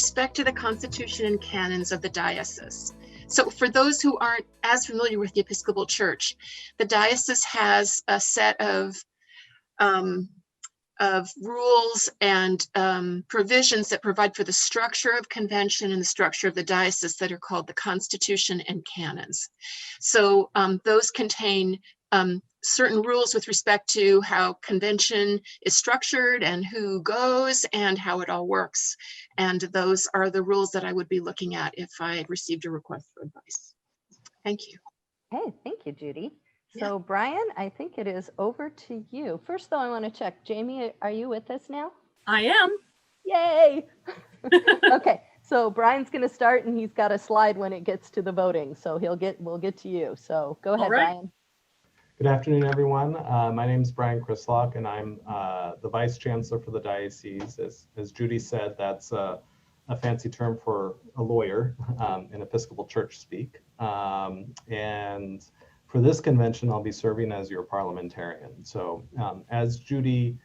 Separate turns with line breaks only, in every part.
respect to the Constitution and canons of the diocese. So for those who aren't as familiar with the Episcopal Church, the diocese has a set of rules and provisions that provide for the structure of convention and the structure of the diocese that are called the Constitution and canons. So those contain certain rules with respect to how convention is structured and who goes and how it all works. And those are the rules that I would be looking at if I had received a request for advice. Thank you.
Hey, thank you, Judy. So Brian, I think it is over to you. First though, I want to check, Jamie, are you with us now?
I am.
Yay. Okay, so Brian's going to start and he's got a slide when it gets to the voting. So we'll get to you. So go ahead, Brian.
Good afternoon, everyone. My name is Brian Chrislock, and I'm the Vice Chancellor for the diocese. As Judy said, that's a fancy term for a lawyer in Episcopal Church speak. And for this convention, I'll be serving as your parliamentarian. So as Judy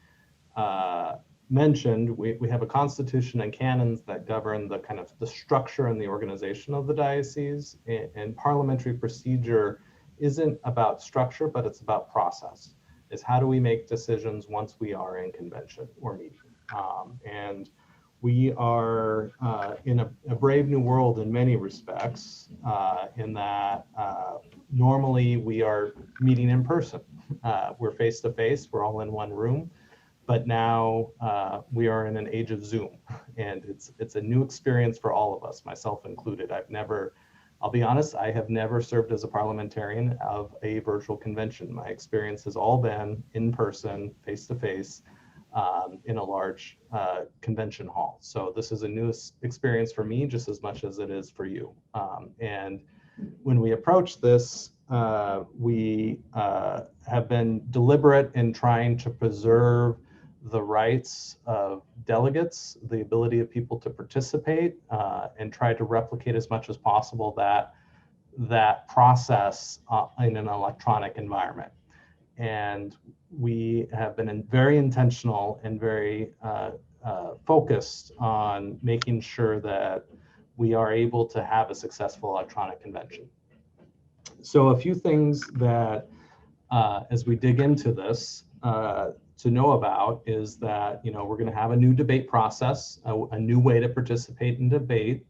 mentioned, we have a constitution and canons that govern the kind of the structure and the organization of the diocese, and parliamentary procedure isn't about structure, but it's about process. Is how do we make decisions once we are in convention or meeting? And we are in a brave new world in many respects, in that normally we are meeting in person. We're face to face, we're all in one room, but now we are in an age of Zoom, and it's a new experience for all of us, myself included. I'll be honest, I have never served as a parliamentarian of a virtual convention. My experience has all been in person, face to face, in a large convention hall. So this is a new experience for me just as much as it is for you. And when we approach this, we have been deliberate in trying to preserve the rights of delegates, the ability of people to participate, and try to replicate as much as possible that process in an electronic environment. And we have been very intentional and very focused on making sure that we are able to have a successful electronic convention. So a few things that, as we dig into this, to know about is that, we're going to have a new debate process, a new way to participate in debate.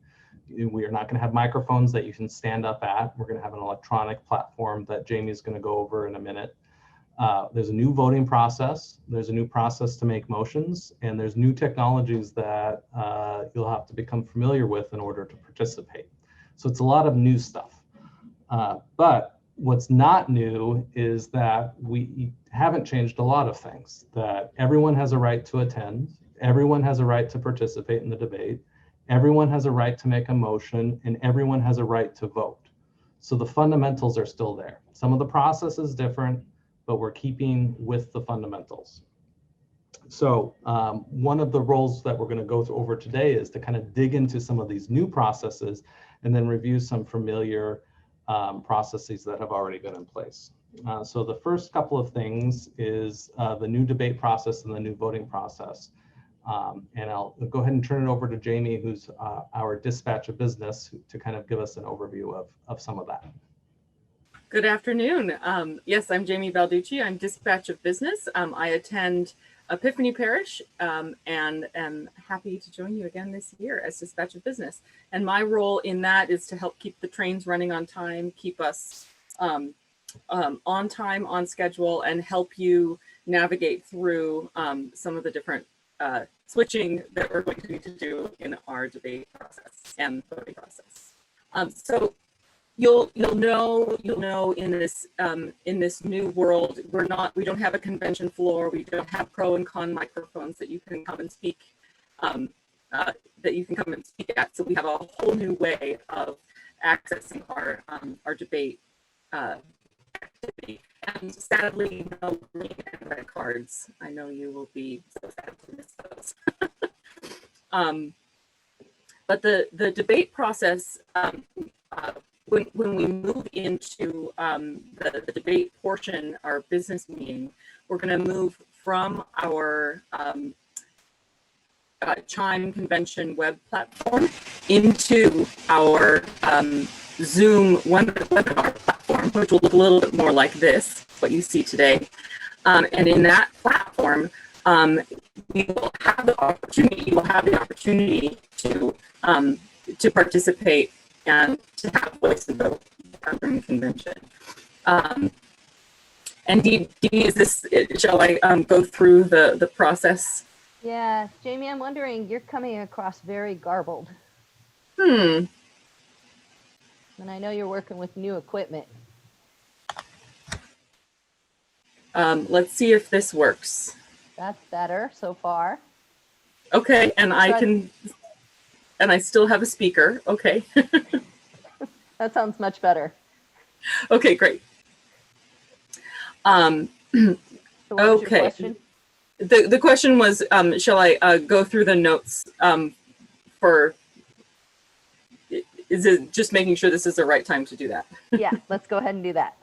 We are not going to have microphones that you can stand up at. We're going to have an electronic platform that Jamie is going to go over in a minute. There's a new voting process. There's a new process to make motions, and there's new technologies that you'll have to become familiar with in order to participate. So it's a lot of new stuff. But what's not new is that we haven't changed a lot of things, that everyone has a right to attend, everyone has a right to participate in the debate, everyone has a right to make a motion, and everyone has a right to vote. So the fundamentals are still there. Some of the process is different, but we're keeping with the fundamentals. So one of the roles that we're going to go over today is to kind of dig into some of these new processes and then review some familiar processes that have already been in place. So the first couple of things is the new debate process and the new voting process. And I'll go ahead and turn it over to Jamie, who's our dispatch of business, to kind of give us an overview of some of that.
Good afternoon. Yes, I'm Jamie Balducci. I'm dispatch of business. I attend Epiphany Parish and am happy to join you again this year as dispatch of business. And my role in that is to help keep the trains running on time, keep us on time, on schedule, and help you navigate through some of the different switching that we're going to need to do in our debate process and voting process. So you'll know in this new world, we don't have a convention floor, we don't have pro and con microphones that you can come and speak at. So we have a whole new way of accessing our debate activity. And sadly, no green and red cards. I know you will be so sad to miss those. But the debate process, when we move into the debate portion, our business meeting, we're going to move from our Chime convention web platform into our Zoom webinar platform, which will look a little bit more like this, what you see today. And in that platform, we will have the opportunity, you will have the opportunity to participate and to have a voice in the during the convention. And Dee, shall I go through the process?
Yeah, Jamie, I'm wondering, you're coming across very garbled.
And
I know you're working with new equipment.
Let's see if this works.
That's better so far.
Okay, and I still have a speaker. Okay.
That sounds much better.
Okay, great.
So what was
Okay.
your question?
The question was, shall I go through the notes is it just making sure this is the right time to do that?
Yeah, let's go ahead and do that.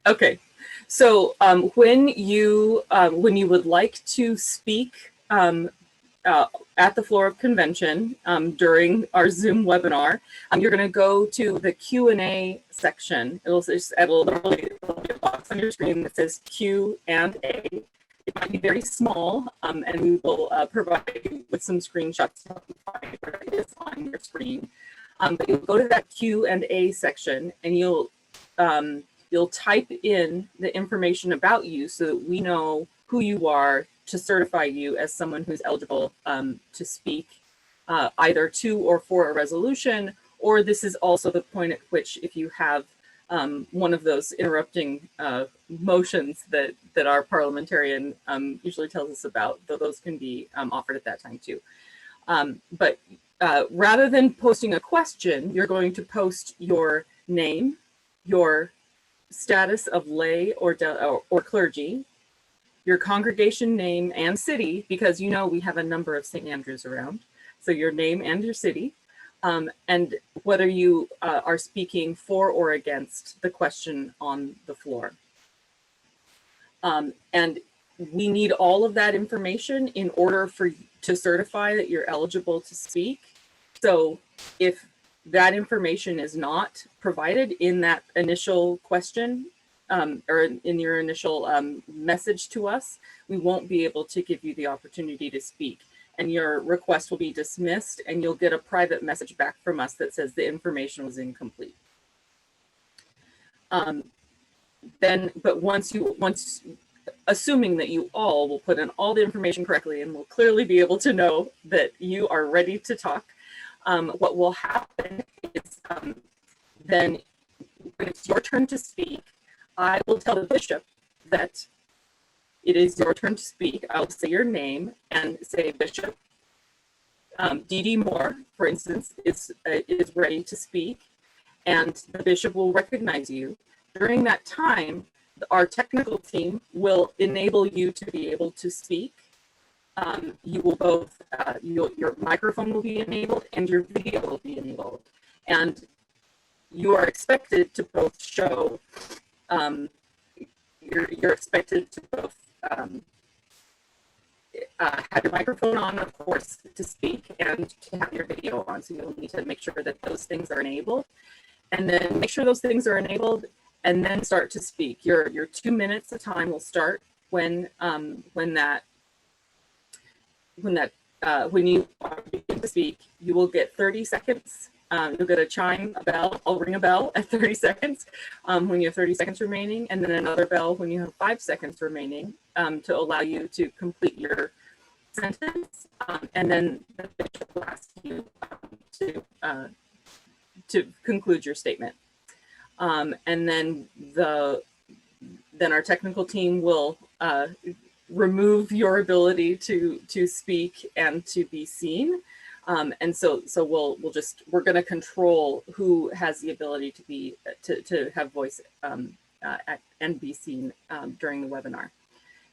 Okay. So when you would like to speak at the floor of convention during our Zoom webinar, you're going to go to the Q&A section. It'll be a box on your screen that says Q&A. It might be very small, and we will provide you with some screenshots to help you find where it is on your screen. But you'll go to that Q&A section, and you'll type in the information about you so that we know who you are to certify you as someone who's eligible to speak either to or for a resolution, or this is also the point at which, if you have one of those interrupting motions that our parliamentarian usually tells us about, though those can be offered at that time too. But rather than posting a question, you're going to post your name, your status of lay or clergy, your congregation name and city, because you know we have a number of St. Andrews around, so your name and your city, and whether you are speaking for or against the question on the floor. And we need all of that information in order to certify that you're eligible to speak. So if that information is not provided in that initial question or in your initial message to us, we won't be able to give you the opportunity to speak, and your request will be dismissed, and you'll get a private message back from us that says the information was incomplete. But assuming that you all will put in all the information correctly and will clearly be able to know that you are ready to talk, what will happen is then when it's your turn to speak, I will tell the bishop that it is your turn to speak. I'll say your name and say, Bishop D.D. Moore, for instance, is ready to speak, and the bishop will recognize you. During that time, our technical team will enable you to be able to speak. You will both, your microphone will be enabled and your video will be enabled. And you are expected to both show, you're expected to both have your microphone on, of course, to speak, and to have your video on. So you'll need to make sure that those things are enabled, and then make sure those things are enabled, and then start to speak. Your 2 minutes of time will start when you begin to speak. You will get 30 seconds. You'll get a chime, a bell. I'll ring a bell at 30 seconds when you have 30 seconds remaining, and then another bell when you have 5 seconds remaining to allow you to complete your sentence. And then the bishop will ask you to conclude your statement. And then our technical team will remove your ability to speak and to be seen. And so we're going to control who has the ability to have voice and be seen during the webinar.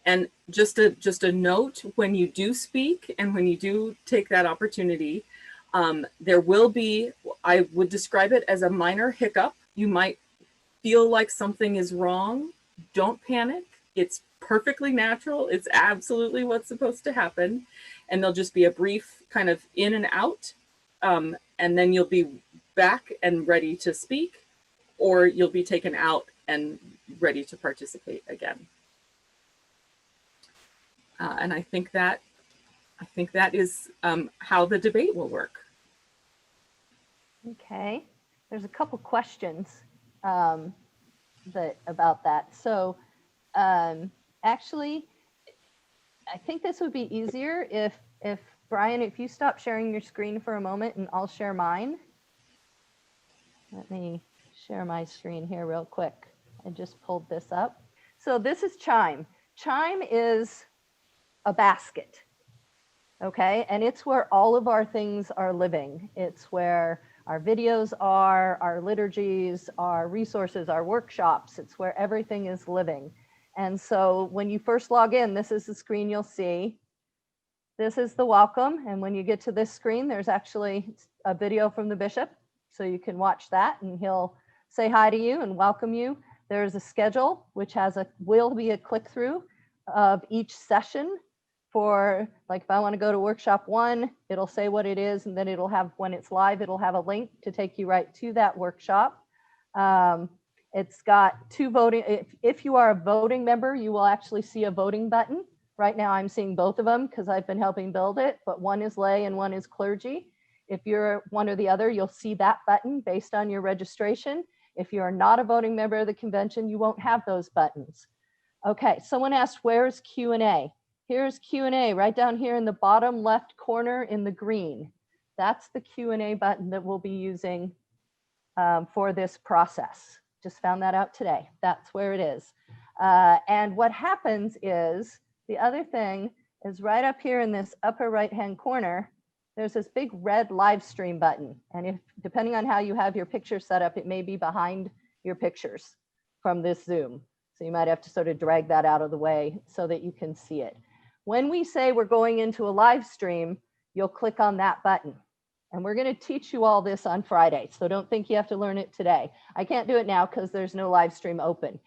And just a note, when you do speak and when you do take that opportunity, there will be, I would describe it as a minor hiccup. You might feel like something is wrong. Don't panic. It's perfectly natural. It's absolutely what's supposed to happen. And there'll just be a brief kind of in and out. And then you'll be back and ready to speak, or you'll be taken out and ready to participate again. And I think that is how the debate will work.
Okay, there's a couple questions about that. So actually, I think this would be easier if Brian, if you stop sharing your screen for a moment and I'll share mine. Let me share my screen here real quick. I just pulled this up. So this is Chime. Chime is a basket, okay? And it's where all of our things are living. It's where our videos are, our liturgies, our resources, our workshops. It's where everything is living. And so when you first log in, this is the screen you'll see. This is the welcome. And when you get to this screen, there's actually a video from the bishop. So you can watch that and he'll say hi to you and welcome you. There's a schedule, which will be a click through of each session for, like, if I want to go to workshop 1, it'll say what it is. And then it'll have, when it's live, it'll have a link to take you right to that workshop. It's got 2 voting. If you are a voting member, you will actually see a voting button. Right now I'm seeing both of them because I've been helping build it, but one is lay and one is clergy. If you're one or the other, you'll see that button based on your registration. If you are not a voting member of the convention, you won't have those buttons. Okay, someone asked, where's Q&A? Here's Q&A right down here in the bottom left corner in the green. That's the Q&A button that we'll be using for this process. Just found that out today. That's where it is. And what happens is, the other thing is right up here in this upper right-hand corner, there's this big red live stream button. And if, depending on how you have your picture set up, it may be behind your pictures from this Zoom. So you might have to sort of drag that out of the way so that you can see it. When we say we're going into a live stream, you'll click on that button. And we're going to teach you all this on Friday. So don't think you have to learn it today. I can't do it now because there's no live stream open.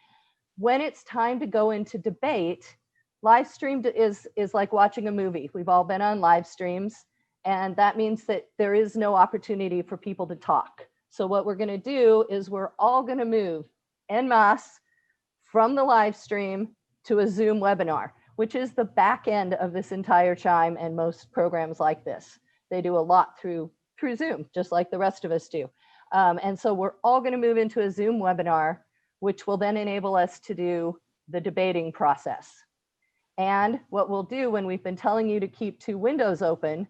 When it's time to go into debate, live stream is like watching a movie. We've all been on live streams, and that means that there is no opportunity for people to talk. So what we're going to do is we're all going to move en masse from the live stream to a Zoom webinar, which is the back end of this entire Chime and most programs like this. They do a lot through Zoom, just like the rest of us do. And so we're all going to move into a Zoom webinar, which will then enable us to do the debating process. And what we'll do, when we've been telling you to keep 2 windows open,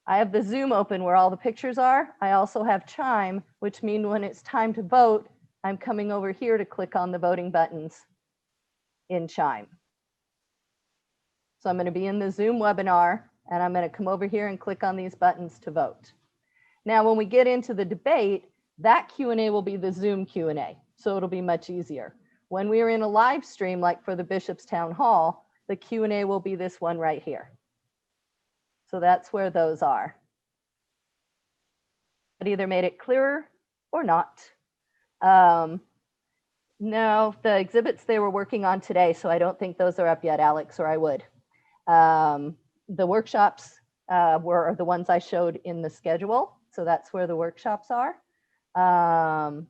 I have the Zoom open where all the pictures are. I also have Chime, which means when it's time to vote, I'm coming over here to click on the voting buttons in Chime. So I'm going to be in the Zoom webinar, and I'm going to come over here and click on these buttons to vote. Now, when we get into the debate, that Q&A will be the Zoom Q&A, so it'll be much easier. When we are in a live stream, like for the Bishop's Town Hall, the Q&A will be this one right here. So that's where those are. It either made it clearer or not. No, the exhibits they were working on today, so I don't think those are up yet, Alex, or I would. The workshops were the ones I showed in the schedule, so that's where the workshops are. And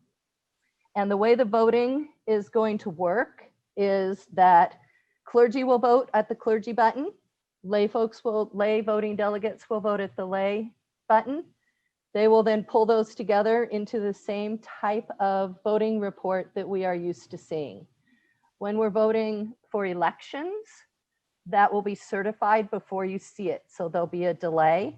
the way the voting is going to work is that clergy will vote at the clergy button. Lay voting delegates will vote at the lay button. They will then pull those together into the same type of voting report that we are used to seeing. When we're voting for elections, that will be certified before you see it. So there'll be a delay.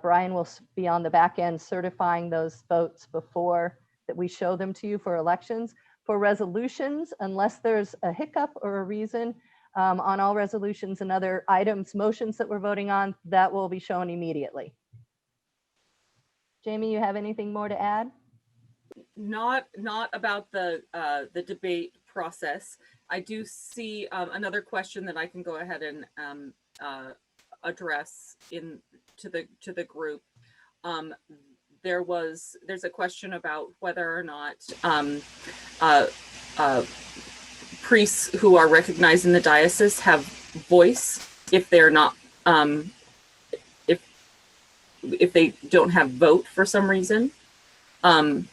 Brian will be on the back end certifying those votes before that we show them to you for elections. For resolutions, unless there's a hiccup or a reason, on all resolutions and other items, motions that we're voting on, that will be shown immediately. Jamie, you have anything more to add?
Not about the debate process. I do see another question that I can go ahead and address to the group. There's a question about whether or not priests who are recognized in the diocese have voice if they're not, if they don't have vote for some reason. And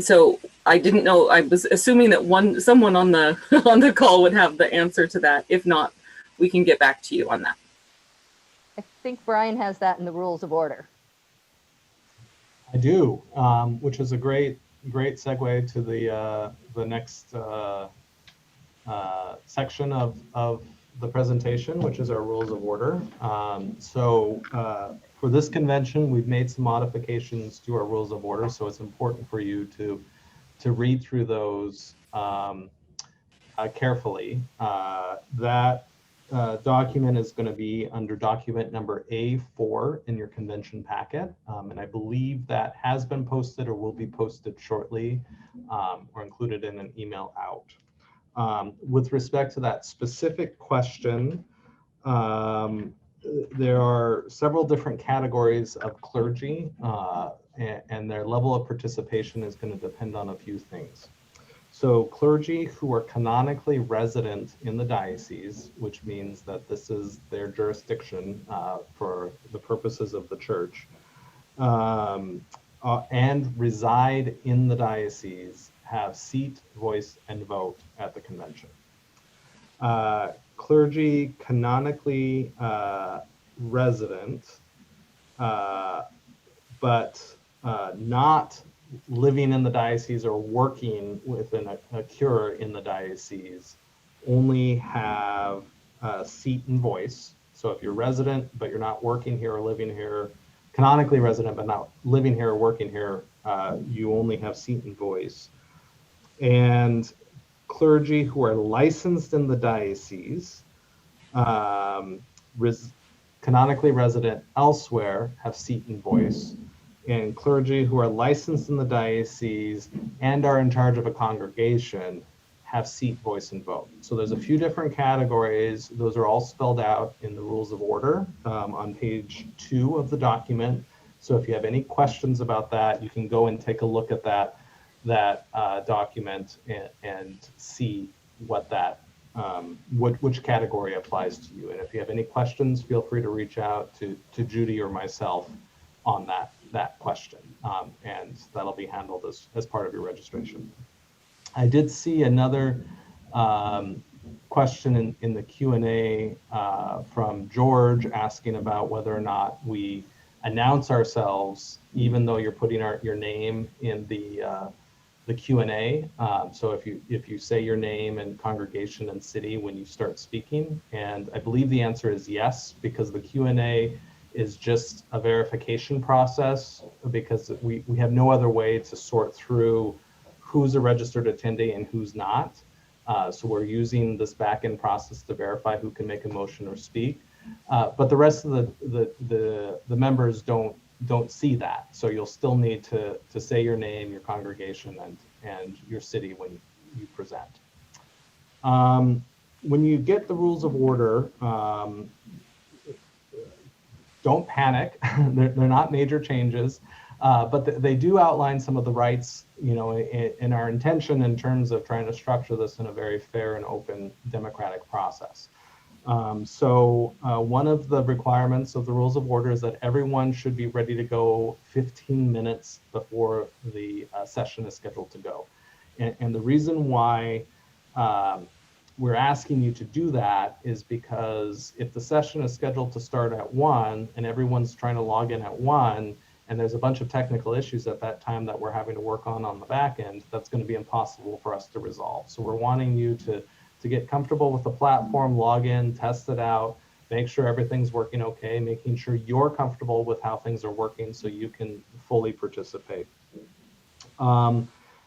so I didn't know, I was assuming that someone on the on the call would have the answer to that. If not, we can get back to you on that.
I think Brian has that in the rules of order.
I do, which is a great segue to the next section of the presentation, which is our rules of order. For this convention, we've made some modifications to our rules of order, so it's important for you to read through those carefully. That document is going to be under document number A4 in your convention packet, and I believe that has been posted or will be posted shortly, or included in an email out. With respect to that specific question, there are several different categories of clergy, and their level of participation is going to depend on a few things. So clergy who are canonically resident in the diocese, which means that this is their jurisdiction for the purposes of the church, and reside in the diocese, have seat, voice, and vote at the convention. Clergy canonically resident, but not living in the diocese or working within a cure in the diocese, only have a seat and voice. So if you're resident, but you're not working here or living here, canonically resident, but not living here or working here, you only have seat and voice. And clergy who are licensed in the diocese, canonically resident elsewhere, have seat and voice. And clergy who are licensed in the diocese and are in charge of a congregation have seat, voice, and vote. So there's a few different categories. Those are all spelled out in the rules of order on page 2 of the document. So if you have any questions about that, you can go and take a look at that document and see what that which category applies to you. And if you have any questions, feel free to reach out to Judy or myself on that question, and that'll be handled as part of your registration. I did see another question in the Q&A from George asking about whether or not we announce ourselves, even though you're putting your name in the Q&A. So if you say your name and congregation and city when you start speaking, and I believe the answer is yes, because the Q&A is just a verification process, because we have no other way to sort through who's a registered attendee and who's not. So we're using this back-end process to verify who can make a motion or speak. But the rest of the members don't see that. So you'll still need to say your name, your congregation, and your city when you present. When you get the rules of order, don't panic. They're not major changes, but they do outline some of the rights, in our intention in terms of trying to structure this in a very fair and open democratic process. So one of the requirements of the rules of order is that everyone should be ready to go 15 minutes before the session is scheduled to go. And the reason why we're asking you to do that is because if the session is scheduled to start at 1 and everyone's trying to log in at 1, and there's a bunch of technical issues at that time that we're having to work on the back end, that's going to be impossible for us to resolve. So we're wanting you to get comfortable with the platform, log in, test it out, make sure everything's working okay, making sure you're comfortable with how things are working so you can fully participate.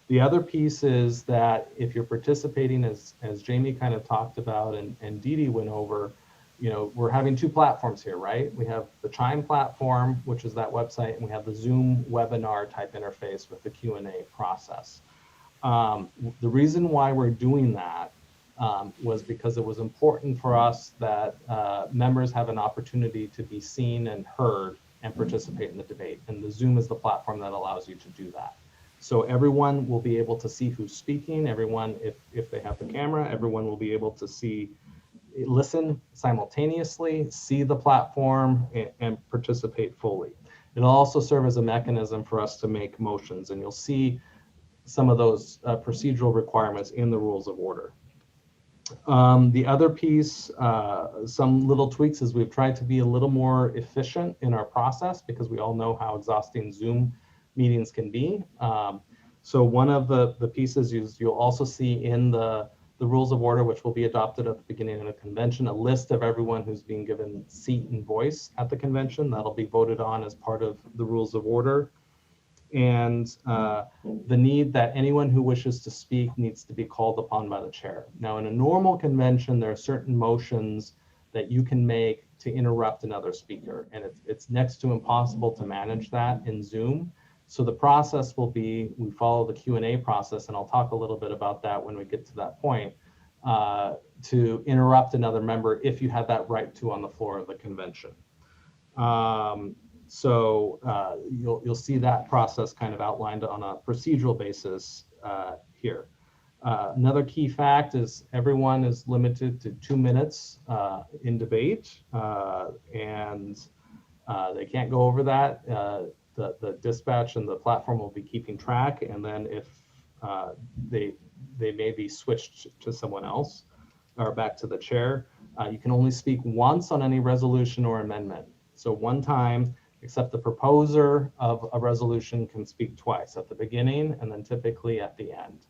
The other piece is that if you're participating, as Jamie kind of talked about and Dee Dee went over, we're having two platforms here, right? We have the Chime platform, which is that website, and we have the Zoom webinar type interface with the Q&A process. The reason why we're doing that was because it was important for us that members have an opportunity to be seen and heard and participate in the debate. And the Zoom is the platform that allows you to do that. So everyone will be able to see who's speaking. Everyone, if they have the camera, everyone will be able to listen simultaneously, see the platform, and participate fully. It'll also serve as a mechanism for us to make motions, and you'll see some of those procedural requirements in the rules of order. The other piece, some little tweaks, is we've tried to be a little more efficient in our process because we all know how exhausting Zoom meetings can be. So one of the pieces is you'll also see in the rules of order, which will be adopted at the beginning of the convention, a list of everyone who's being given seat and voice at the convention. That'll be voted on as part of the rules of order. And the need that anyone who wishes to speak needs to be called upon by the chair. Now, in a normal convention, there are certain motions that you can make to interrupt another speaker, and it's next to impossible to manage that in Zoom. So the process will be, we follow the Q&A process, and I'll talk a little bit about that when we get to that point, to interrupt another member if you have that right to on the floor of the convention. So you'll see that process kind of outlined on a procedural basis here. Another key fact is everyone is limited to 2 minutes in debate, and they can't go over that. The dispatch and the platform will be keeping track, and then if they may be switched to someone else or back to the chair. You can only speak once on any resolution or amendment. So one time, except the proposer of a resolution can speak twice, at the beginning and then typically at the end.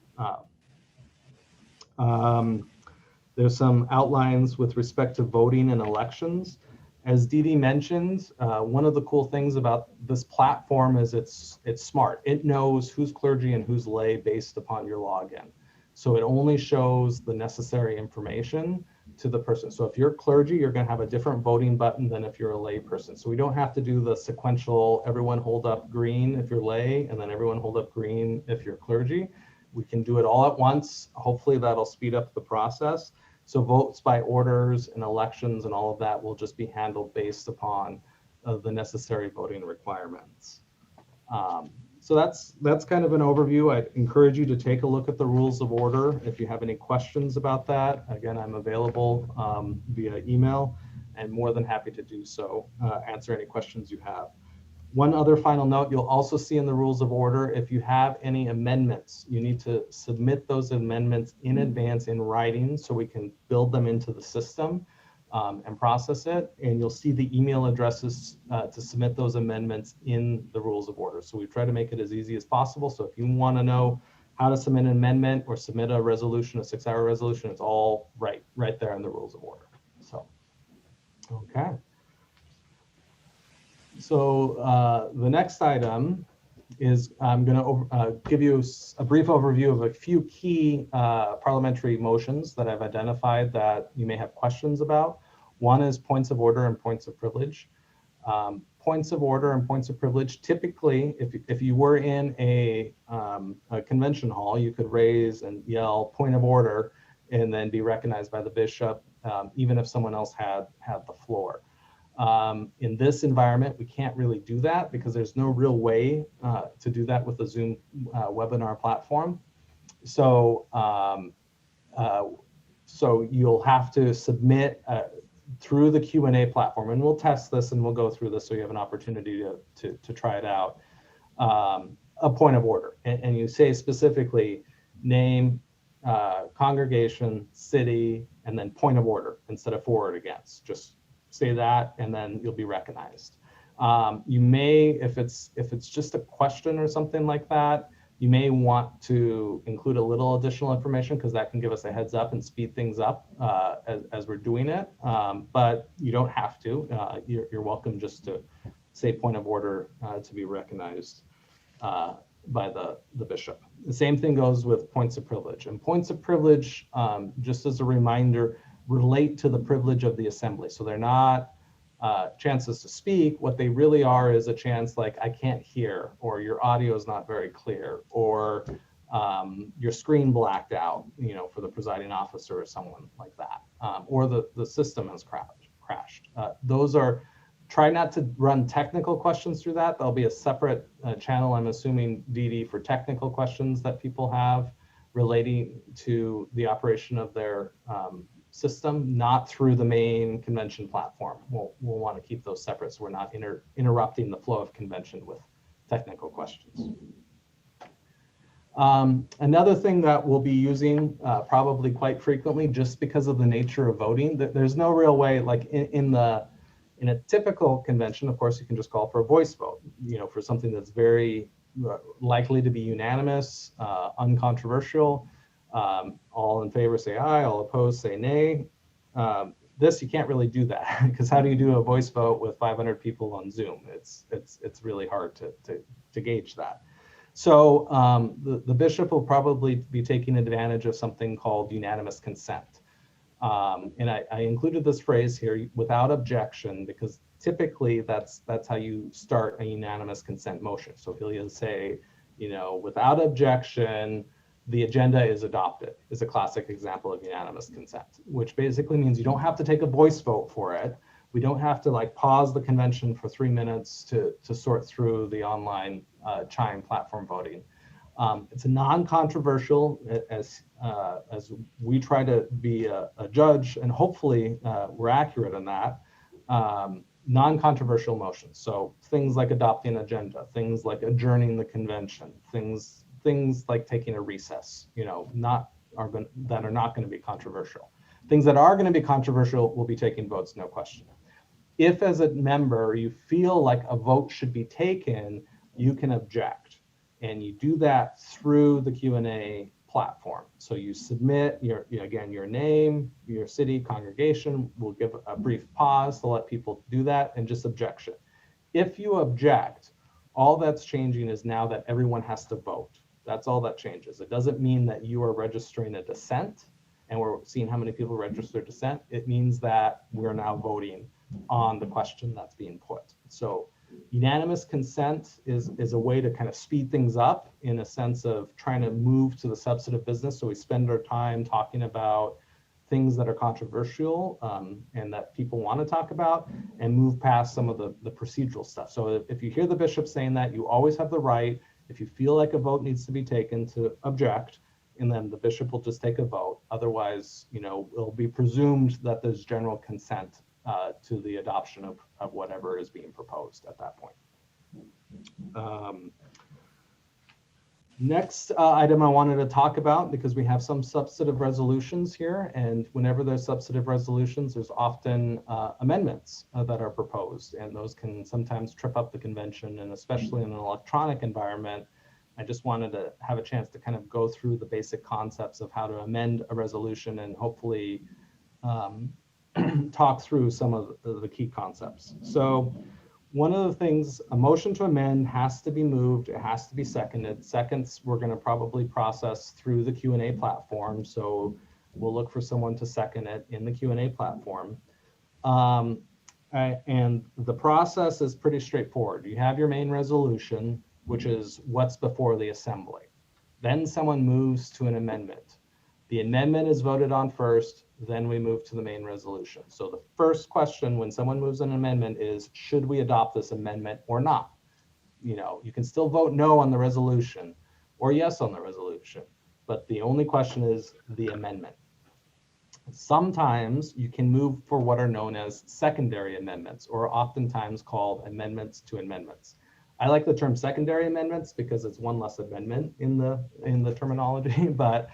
There's some outlines with respect to voting and elections. As Dee Dee mentioned, one of the cool things about this platform is it's smart. It knows who's clergy and who's lay based upon your login. So it only shows the necessary information to the person. So if you're clergy, you're going to have a different voting button than if you're a lay person. So we don't have to do the sequential, everyone hold up green if you're lay, and then everyone hold up green if you're clergy. We can do it all at once. Hopefully that'll speed up the process. So votes by orders and elections and all of that will just be handled based upon the necessary voting requirements. So that's kind of an overview. I'd encourage you to take a look at the rules of order. If you have any questions about that, again, I'm available via email and more than happy to do so, answer any questions you have. One other final note, you'll also see in the rules of order, if you have any amendments, you need to submit those amendments in advance in writing so we can build them into the system and process it. And you'll see the email addresses to submit those amendments in the rules of order. So we try to make it as easy as possible. So if you want to know how to submit an amendment or submit a resolution, a 6-hour resolution, it's all right there in the rules of order. So, okay. So the next item is I'm going to give you a brief overview of a few key parliamentary motions that I've identified that you may have questions about. One is points of order and points of privilege. Points of order and points of privilege, typically, if you were in a convention hall, you could raise and yell point of order and then be recognized by the bishop, even if someone else had the floor. In this environment, we can't really do that because there's no real way to do that with the Zoom webinar platform. So, so you'll have to submit through the Q&A platform, and we'll test this and we'll go through this so you have an opportunity to try it out. A point of order, and you say specifically name, congregation, city, and then point of order instead of for or against. Just say that, and then you'll be recognized. You may, if it's just a question or something like that, you may want to include a little additional information because that can give us a heads up and speed things up as we're doing it. But you don't have to. You're welcome just to say point of order to be recognized by the bishop. The same thing goes with points of privilege. And points of privilege, just as a reminder, relate to the privilege of the assembly. So they're not chances to speak. What they really are is a chance like I can't hear, or your audio is not very clear, or your screen blacked out, you know, for the presiding officer or someone like that, or the system has crashed. Those are Try not to run technical questions through that. There'll be a separate channel, I'm assuming, DD, for technical questions that people have relating to the operation of their system, not through the main convention platform. We'll want to keep those separate so we're not interrupting the flow of convention with technical questions. Another thing that we'll be using probably quite frequently, just because of the nature of voting, that there's no real way, like in a typical convention, of course, you can just call for a voice vote, for something that's very likely to be unanimous, uncontroversial. All in favor say aye, all opposed say nay. This, you can't really do that, because how do you do a voice vote with 500 people on Zoom? It's really hard to gauge that. So the bishop will probably be taking advantage of something called unanimous consent. And I included this phrase here, without objection, because typically that's how you start a unanimous consent motion. So he'll say, without objection, the agenda is adopted, is a classic example of unanimous consent, which basically means you don't have to take a voice vote for it. We don't have to pause the convention for 3 minutes to sort through the online Chime platform voting. It's a non-controversial, as we try to be a judge, and hopefully we're accurate in that, non-controversial motions. So things like adopting an agenda, things like adjourning the convention, things like taking a recess, that are not going to be controversial. Things that are going to be controversial will be taking votes, no question. If as a member you feel like a vote should be taken, you can object. And you do that through the Q&A platform. So you submit your name, your city, congregation. We'll give a brief pause to let people do that, and just objection. If you object, all that's changing is now that everyone has to vote. That's all that changes. It doesn't mean that you are registering a dissent and we're seeing how many people register dissent. It means that we're now voting on the question that's being put. So unanimous consent is a way to kind of speed things up, in a sense of trying to move to the substantive business. So we spend our time talking about things that are controversial and that people want to talk about, and move past some of the procedural stuff. So if you hear the bishop saying that, you always have the right, if you feel like a vote needs to be taken, to object, and then the bishop will just take a vote. Otherwise, it'll be presumed that there's general consent to the adoption of whatever is being proposed at that point. Next item I wanted to talk about, because we have some substantive resolutions here, and whenever there's substantive resolutions, there's often amendments that are proposed, and those can sometimes trip up the convention, and especially in an electronic environment. I just wanted to have a chance to kind of go through the basic concepts of how to amend a resolution, and hopefully talk through some of the key concepts. So one of the things, a motion to amend has to be moved, it has to be seconded. Seconds, we're going to probably process through the Q&A platform. So we'll look for someone to second it in the Q&A platform. And the process is pretty straightforward. You have your main resolution, which is what's before the assembly. Then someone moves to an amendment. The amendment is voted on first, then we move to the main resolution. So the first question when someone moves an amendment is, should we adopt this amendment or not? You can still vote no on the resolution or yes on the resolution, but the only question is the amendment. Sometimes you can move for what are known as secondary amendments, or oftentimes called amendments to amendments. I like the term secondary amendments because it's one less amendment in the terminology, but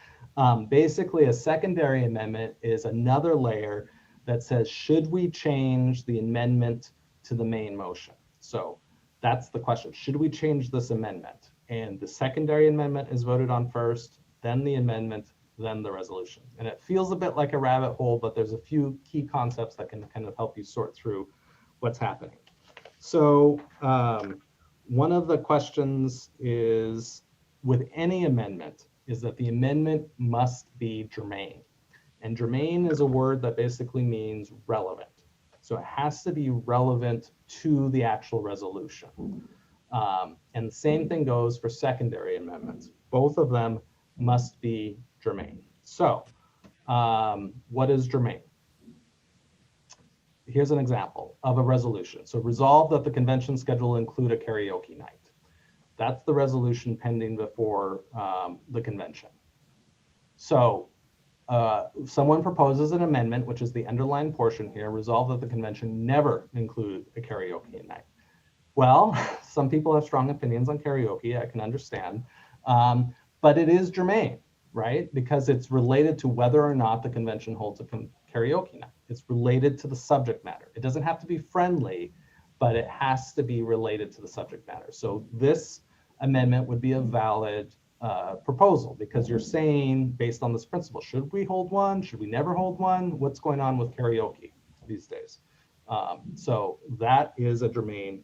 basically a secondary amendment is another layer that says, should we change the amendment to the main motion? So that's the question. Should we change this amendment? And the secondary amendment is voted on first, then the amendment, then the resolution. And it feels a bit like a rabbit hole, but there's a few key concepts that can kind of help you sort through what's happening. So one of the questions is, with any amendment, is that the amendment must be germane. And germane is a word that basically means relevant. So it has to be relevant to the actual resolution. And the same thing goes for secondary amendments. Both of them must be germane. So what is germane? here's an example of a resolution. So resolve that the convention schedule include a karaoke night. That's the resolution pending before the convention. So someone proposes an amendment, which is the underlined portion here, resolve that the convention never include a karaoke night. Well, some people have strong opinions on karaoke, I can understand, but it is germane, right? Because it's related to whether or not the convention holds a karaoke night. It's related to the subject matter. It doesn't have to be friendly, but it has to be related to the subject matter. So this amendment would be a valid proposal, because you're saying, based on this principle, should we hold one? Should we never hold one? What's going on with karaoke these days? So that is a germane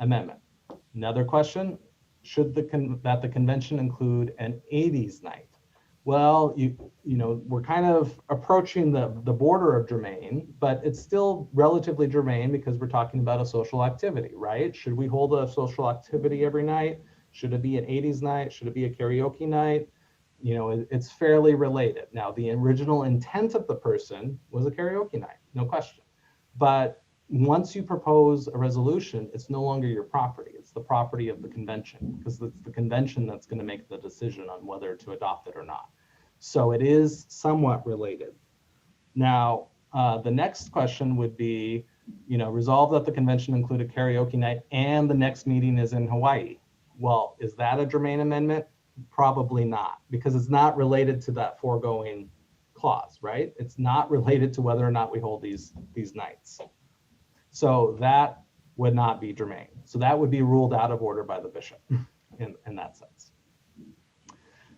amendment. Another question, should the convention include an 80s night? Well, you know, we're kind of approaching the border of germane, but it's still relatively germane because we're talking about a social activity, right? Should we hold a social activity every night? Should it be an 80s night? Should it be a karaoke night? You know, it's fairly related. Now, the original intent of the person was a karaoke night, no question. But once you propose a resolution, it's no longer your property. It's the property of the convention, because it's the convention that's going to make the decision on whether to adopt it or not. So it is somewhat related. Now, the next question would be, you know, resolve that the convention include a karaoke night and the next meeting is in Hawaii. Well, is that a germane amendment? Probably not, because it's not related to that foregoing clause, right? It's not related to whether or not we hold these nights. So that would not be germane. So that would be ruled out of order by the bishop in that sense.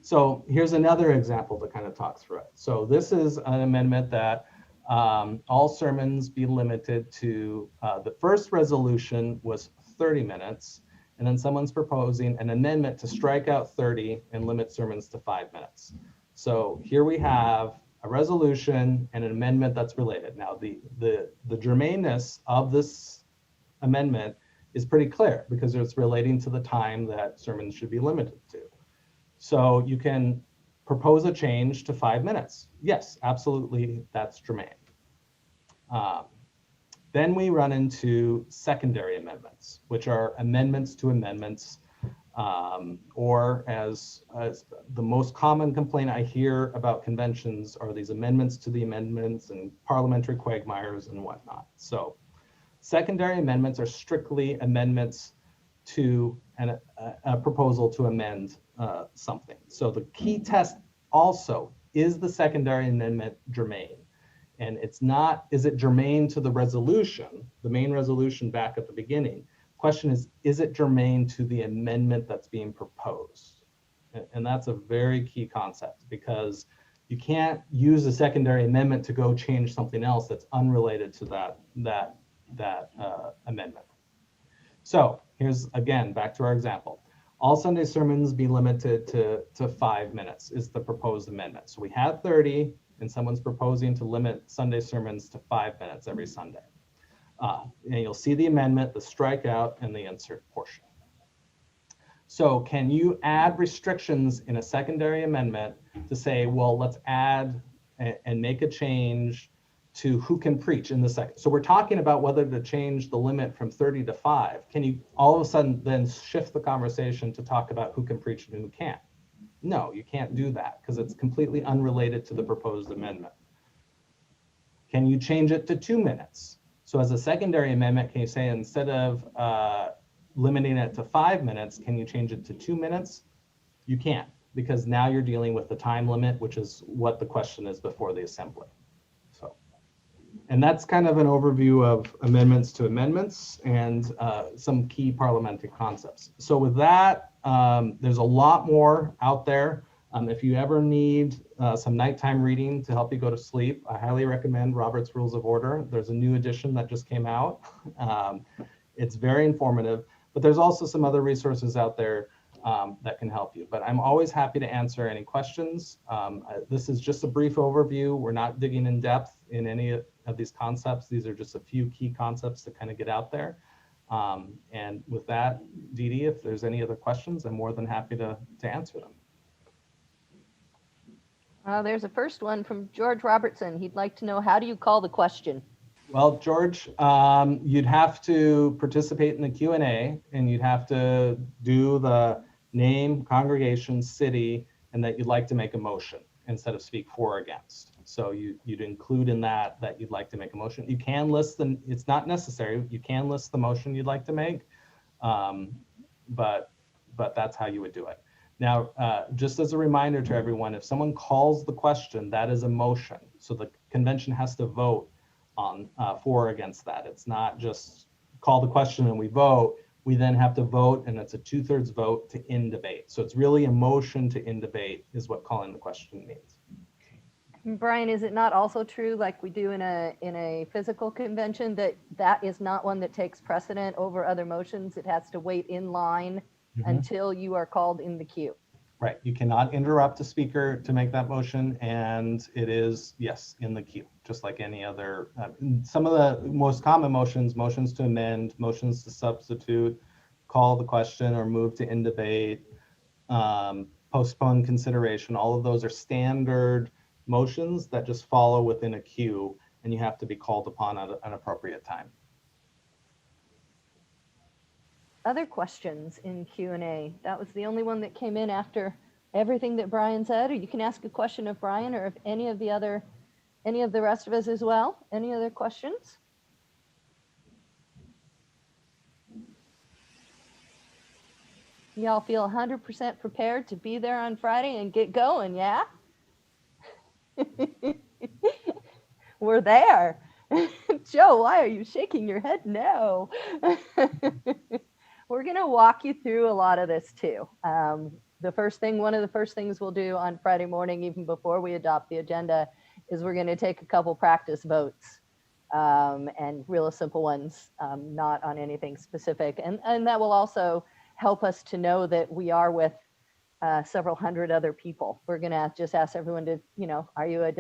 So here's another example to kind of talk through it. So this is an amendment that all sermons be limited to, the first resolution was 30 minutes, and then someone's proposing an amendment to strike out 30 and limit sermons to 5 minutes. So here we have a resolution and an amendment that's related. Now, the germaneness of this amendment is pretty clear because it's relating to the time that sermons should be limited to. So you can propose a change to 5 minutes. Yes, absolutely, that's germane. Then we run into secondary amendments, which are amendments to amendments, or as the most common complaint I hear about conventions are these amendments to the amendments and parliamentary quagmires and whatnot. So secondary amendments are strictly amendments to a proposal to amend something. So the key test also, is the secondary amendment germane? And it's not, is it germane to the resolution, the main resolution back at the beginning? Question is it germane to the amendment that's being proposed? And that's a very key concept, because you can't use a secondary amendment to go change something else that's unrelated to that amendment. So here's, again, back to our example. All Sunday sermons be limited to 5 minutes is the proposed amendment. So we had 30, and someone's proposing to limit Sunday sermons to 5 minutes every Sunday. And you'll see the amendment, the strikeout, and the insert portion. So can you add restrictions in a secondary amendment to say, well, let's add and make a change to who can preach in the second? So we're talking about whether to change the limit from 30 to 5. Can you all of a sudden then shift the conversation to talk about who can preach and who can't? No, you can't do that because it's completely unrelated to the proposed amendment. Can you change it to 2 minutes? So as a secondary amendment, can you say instead of limiting it to 5 minutes, can you change it to 2 minutes? You can't, because now you're dealing with the time limit, which is what the question is before the assembly. So, and that's kind of an overview of amendments to amendments and some key parliamentary concepts. So with that, there's a lot more out there. If you ever need some nighttime reading to help you go to sleep, I highly recommend Robert's Rules of Order. There's a new edition that just came out. It's very informative, but there's also some other resources out there that can help you. But I'm always happy to answer any questions. This is just a brief overview. We're not digging in depth in any of these concepts. These are just a few key concepts to kind of get out there. And with that, Dee Dee, if there's any other questions, I'm more than happy to answer them.
There's a first one from George Robertson. He'd like to know, how do you call the question?
Well, George, you'd have to participate in the Q&A, and you'd have to do the name, congregation, city, and that you'd like to make a motion instead of speak for or against. So you'd include in that you'd like to make a motion. You can list it's not necessary. You can list the motion you'd like to make, but that's how you would do it. Now, just as a reminder to everyone, if someone calls the question, that is a motion. So the convention has to vote on for or against that. It's not just call the question and we vote. We then have to vote, and it's a 2/3 vote to end debate. So it's really a motion to end debate is what calling the question means.
Brian, is it not also true, like we do in a physical convention, that is not one that takes precedent over other motions? It has to wait in line until you are called in the queue.
Right. You cannot interrupt a speaker to make that motion, and it is, yes, in the queue, just like any other. Some of the most common motions to amend, motions to substitute, call the question or move to end debate, postpone consideration, all of those are standard motions that just follow within a queue, and you have to be called upon at an appropriate time.
Other questions in Q&A? That was the only one that came in after everything that Brian said, or you can ask a question of Brian or of any of the rest of us as well. Any other questions? Y'all feel 100% prepared to be there on Friday and get going, yeah? We're there. Joe, why are you shaking your head? No. We're going to walk you through a lot of this too. One of the first things we'll do on Friday morning, even before we adopt the agenda, is we're going to take a couple practice votes and real simple ones, not on anything specific. And that will also help us to know that we are with several hundred other people. We're going to just ask everyone to, are you a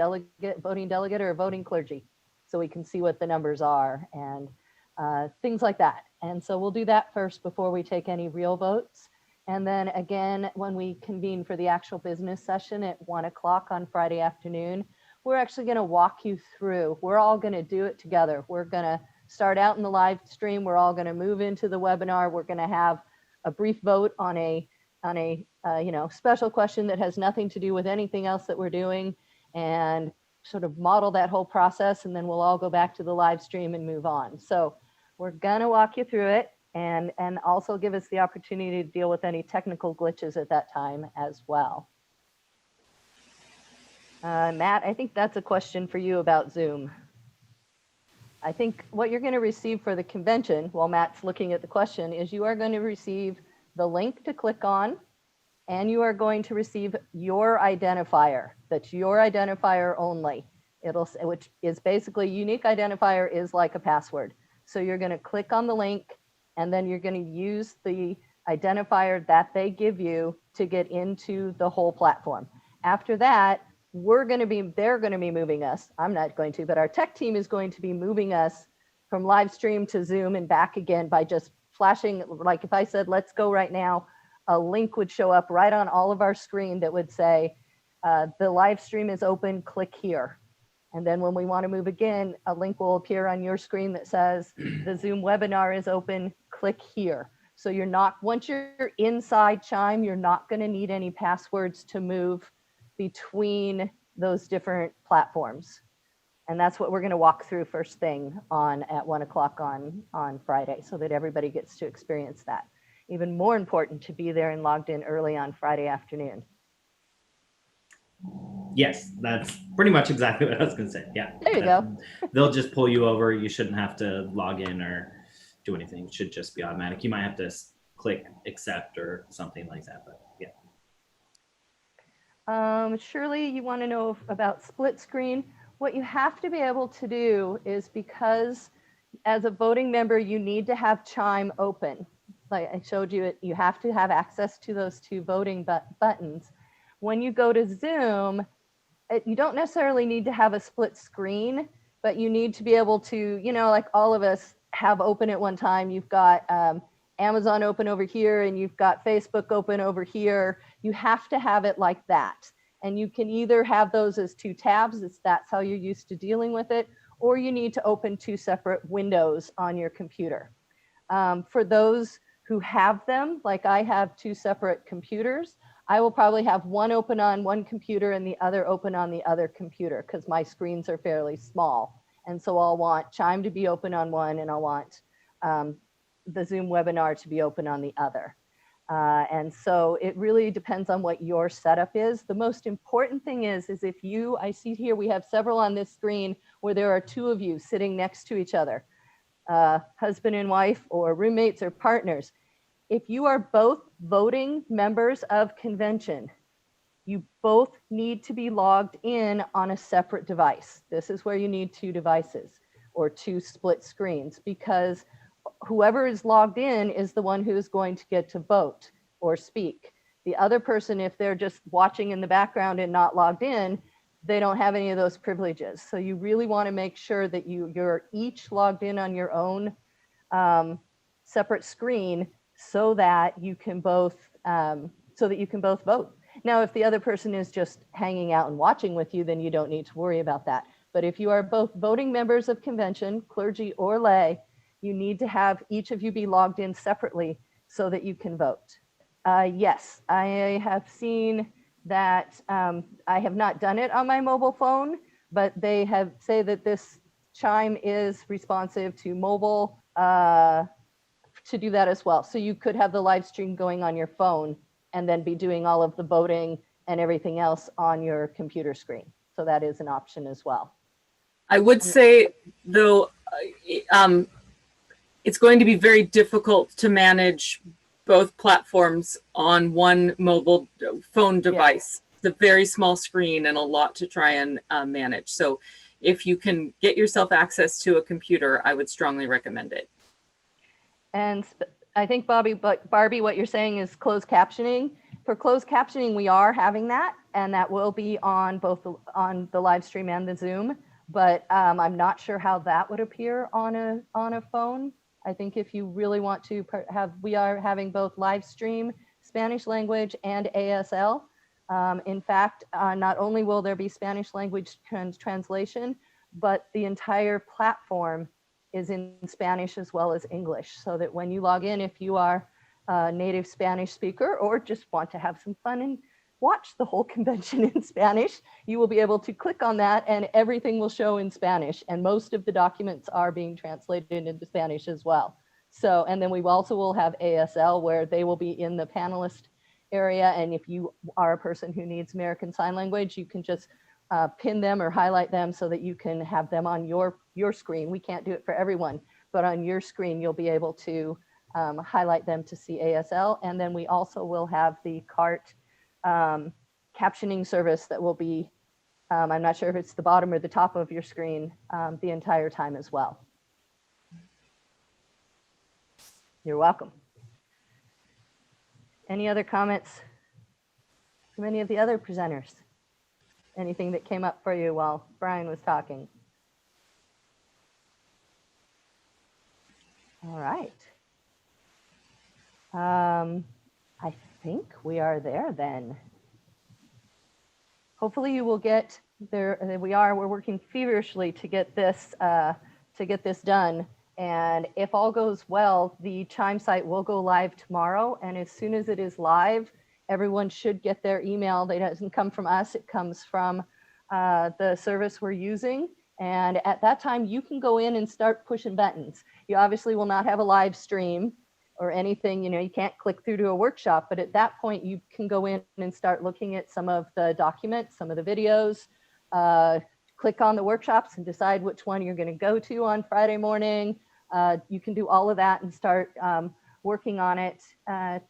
voting delegate or a voting clergy? So we can see what the numbers are and things like that. And so we'll do that first before we take any real votes. And then again, when we convene for the actual business session at 1 o'clock on Friday afternoon, we're actually going to walk you through. We're all going to do it together. We're going to start out in the live stream. We're all going to move into the webinar. We're going to have a brief vote on a special question that has nothing to do with anything else that we're doing, and sort of model that whole process. And then we'll all go back to the live stream and move on. So we're gonna walk you through it and also give us the opportunity to deal with any technical glitches at that time as well. Matt, I think that's a question for you about Zoom. I think what you're going to receive for the convention, while Matt's looking at the question, is you are going to receive the link to click on, and you are going to receive your identifier. That's your identifier only. Which is basically unique identifier is like a password. So you're going to click on the link, and then you're going to use the identifier that they give you to get into the whole platform. After that, they're going to be moving us. I'm not going to, but our tech team is going to be moving us from live stream to Zoom and back again by just flashing. Like if I said, let's go right now, a link would show up right on all of our screen that would say, the live stream is open, click here. And then when we want to move again, a link will appear on your screen that says the Zoom webinar is open, click here. So once you're inside Chime, you're not going to need any passwords to move between those different platforms. And that's what we're going to walk through first thing at 1 o'clock on Friday, so that everybody gets to experience that. Even more important to be there and logged in early on Friday afternoon.
Yes, that's pretty much exactly what I was going to say. Yeah.
There you go.
They'll just pull you over. You shouldn't have to log in or do anything. It should just be automatic. You might have to click accept or something like that, but yeah.
Shirley, you want to know about split screen? What you have to be able to do is, because as a voting member, you need to have Chime open. Like I showed you, you have to have access to those two voting buttons. When you go to Zoom, you don't necessarily need to have a split screen, but you need to be able to, like all of us have open at one time. You've got Amazon open over here, and you've got Facebook open over here. You have to have it like that. And you can either have those as two tabs, that's how you're used to dealing with it, or you need to open 2 separate windows on your computer. For those who have them, like I have 2 separate computers, I will probably have one open on one computer and the other open on the other computer because my screens are fairly small. And so I'll want Chime to be open on one, and I'll want the Zoom webinar to be open on the other. And so it really depends on what your setup is. The most important thing is if you, I see here we have several on this screen where there are 2 of you sitting next to each other, husband and wife or roommates or partners. If you are both voting members of convention, you both need to be logged in on a separate device. This is where you need 2 devices or 2 split screens, because whoever is logged in is the one who is going to get to vote or speak. The other person, if they're just watching in the background and not logged in, they don't have any of those privileges. So you really want to make sure that you're each logged in on your own separate screen so that you can both vote. Now, if the other person is just hanging out and watching with you, then you don't need to worry about that. But if you are both voting members of convention, clergy or lay, you need to have each of you be logged in separately so that you can vote. Yes, I have seen that. I have not done it on my mobile phone, but they say that this Chime is responsive to mobile to do that as well. So you could have the live stream going on your phone and then be doing all of the voting and everything else on your computer screen. So that is an option as well.
I would say, though, it's going to be very difficult to manage both platforms on one mobile phone device. Yeah. It's a very small screen and a lot to try and manage. So if you can get yourself access to a computer, I would strongly recommend it. And
I think, Barbie, what you're saying is closed captioning. For closed captioning, we are having that, and that will be on both on the live stream and the Zoom. But I'm not sure how that would appear on a phone. I think if you really want to we are having both live stream, Spanish language, and ASL. In fact, not only will there be Spanish language translation, but the entire platform is in Spanish as well as English, so that when you log in, if you are a native Spanish speaker or just want to have some fun and watch the whole convention in Spanish, you will be able to click on that and everything will show in Spanish. And most of the documents are being translated into Spanish as well. So, and then we also will have ASL where they will be in the panelist area. And if you are a person who needs American Sign Language, you can just pin them or highlight them so that you can have them on your screen. We can't do it for everyone, but on your screen, you'll be able to highlight them to see ASL. And then we also will have the CART captioning service that will be, I'm not sure if it's the bottom or the top of your screen the entire time as well. You're welcome. Any other comments from any of the other presenters? Anything that came up for you while Brian was talking? All right. I think we are there then. Hopefully you will get there. We're working feverishly to get this done. And if all goes well, the Chime site will go live tomorrow. And as soon as it is live, everyone should get their email. It doesn't come from us. It comes from the service we're using. And at that time, you can go in and start pushing buttons. You obviously will not have a live stream or anything, you can't click through to a workshop, but at that point you can go in and start looking at some of the documents, some of the videos, click on the workshops and decide which one you're going to go to on Friday morning. You can do all of that and start working on it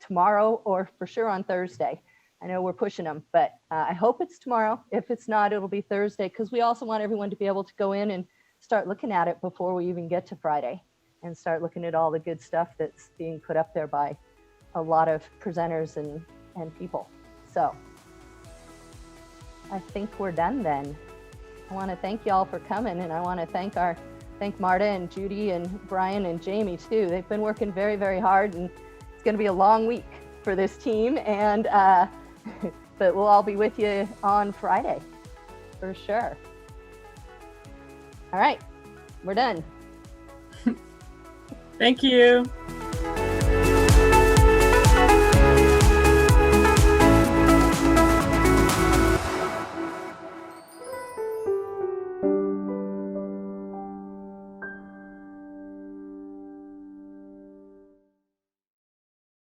tomorrow or for sure on Thursday. I know we're pushing them, but I hope it's tomorrow. If it's not, it'll be Thursday, because we also want everyone to be able to go in and start looking at it before we even get to Friday, and start looking at all the good stuff that's being put up there by a lot of presenters and people. So I think we're done then. I want to thank y'all for coming, and I want to thank Marta and Judy and Brian and Jamie too. They've been working very, very hard, and it's going to be a long week for this team, and but we'll all be with you on Friday for sure. All right. We're done.
Thank you.